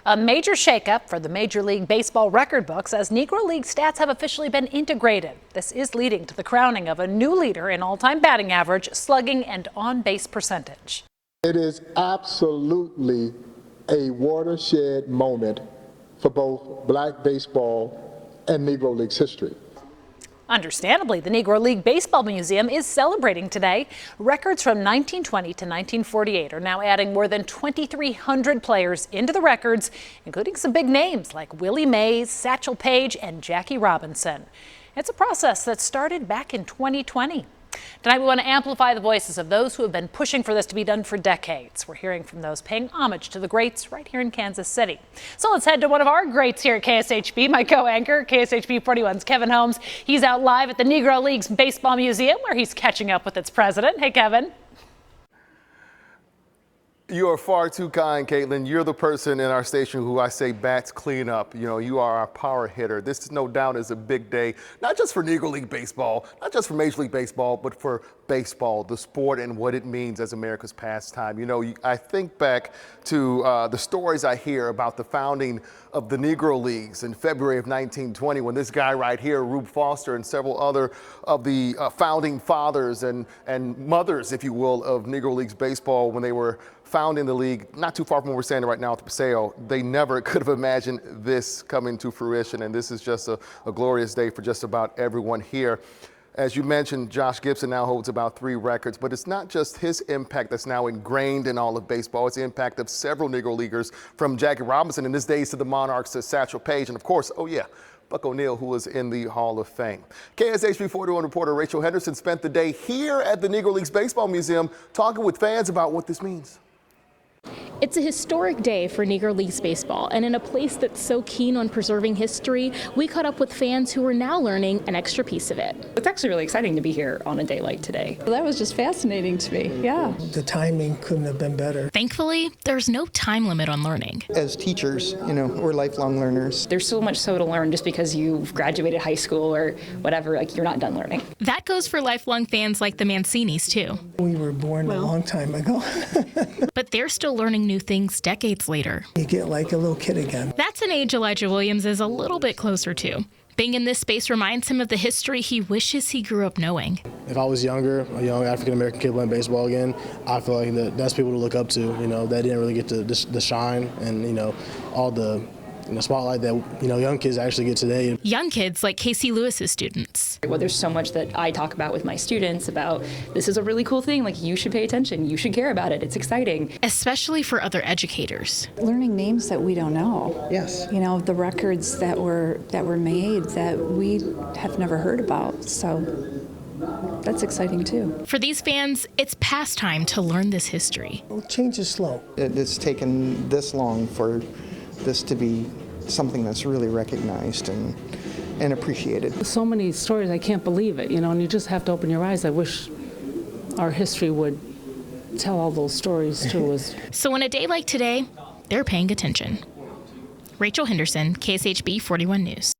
A major shakeup for the Major League Baseball record books as Negro League stats have officially been integrated. This is leading to the crowning of a new leader in all-time batting average, slugging, and on-base percentage. It is absolutely a watershed moment for both black baseball and Negro Leagues history. Understandably, the Negro League Baseball Museum is celebrating today. Records from 1920 to 1948 are now adding more than 2,300 players into the records, including some big names like Willie Mays, Satchel Paige, and Jackie Robinson. It's a process that started back in 2020. Tonight, we want to amplify the voices of those who have been pushing for this to be done for decades. We're hearing from those paying homage to the greats right here in Kansas City. So let's head to one of our greats here at KSHB, my co-anchor, KSHB 41's Kevin Holmes. He's out live at the Negro Leagues Baseball Museum, where he's catching up with its president. Hey, Kevin. You are far too kind, Caitlin. You're the person in our station who I say bats clean up. You know, you are our power hitter. This, no doubt, is a big day, not just for Negro League Baseball, not just for Major League Baseball, but for baseball, the sport, and what it means as America's pastime. You know, I think back to the stories I hear about the founding of the Negro Leagues in February of 1920, when this guy right here, Rube Foster, and several other of the founding fathers and mothers, if you will, of Negro Leagues Baseball, when they were founding the league, not too far from where we're standing right now at the Paseo, they never could have imagined this coming to fruition. And this is just a glorious day for just about everyone here. As you mentioned, Josh Gibson now holds about 3 records, but it's not just his impact that's now ingrained in all of baseball. It's the impact of several Negro Leaguers, from Jackie Robinson in his days to the Monarchs to Satchel Paige, and of course, oh yeah, Buck O'Neil, who was in the Hall of Fame. KSHB 41 reporter Rachel Henderson spent the day here at the Negro Leagues Baseball Museum talking with fans about what this means. It's a historic day for Negro Leagues baseball, and in a place that's so keen on preserving history, we caught up with fans who are now learning an extra piece of it. It's actually really exciting to be here on a day like today. Well, that was just fascinating to me, yeah. The timing couldn't have been better. Thankfully, there's no time limit on learning. As teachers, you know, we're lifelong learners. There's so much so to learn just because you've graduated high school or whatever, like you're not done learning. That goes for lifelong fans like the Mancinis, too. We were born a long time ago. But they're still learning new things decades later. You get like a little kid again. That's an age Elijah Williams is a little bit closer to. Being in this space reminds him of the history he wishes he grew up knowing. If I was younger, a young African-American kid playing baseball again, I feel like that's people to look up to, you know, that didn't really get the shine and, you know, all the spotlight that, you know, young kids actually get today. Young kids like Casey Lewis's students. Well, there's so much that I talk about with my students about this is a really cool thing, like you should pay attention, you should care about it, it's exciting. Especially for other educators. Learning names that we don't know. Yes. You know, the records that were made that we have never heard about, so that's exciting too. For these fans, it's past time to learn this history. Change is slow. It's taken this long for this to be something that's really recognized and appreciated. So many stories, I can't believe it, you know, and you just have to open your eyes. I wish our history would tell all those stories to us. So on a day like today, they're paying attention. Rachel Henderson, KSHB 41 News.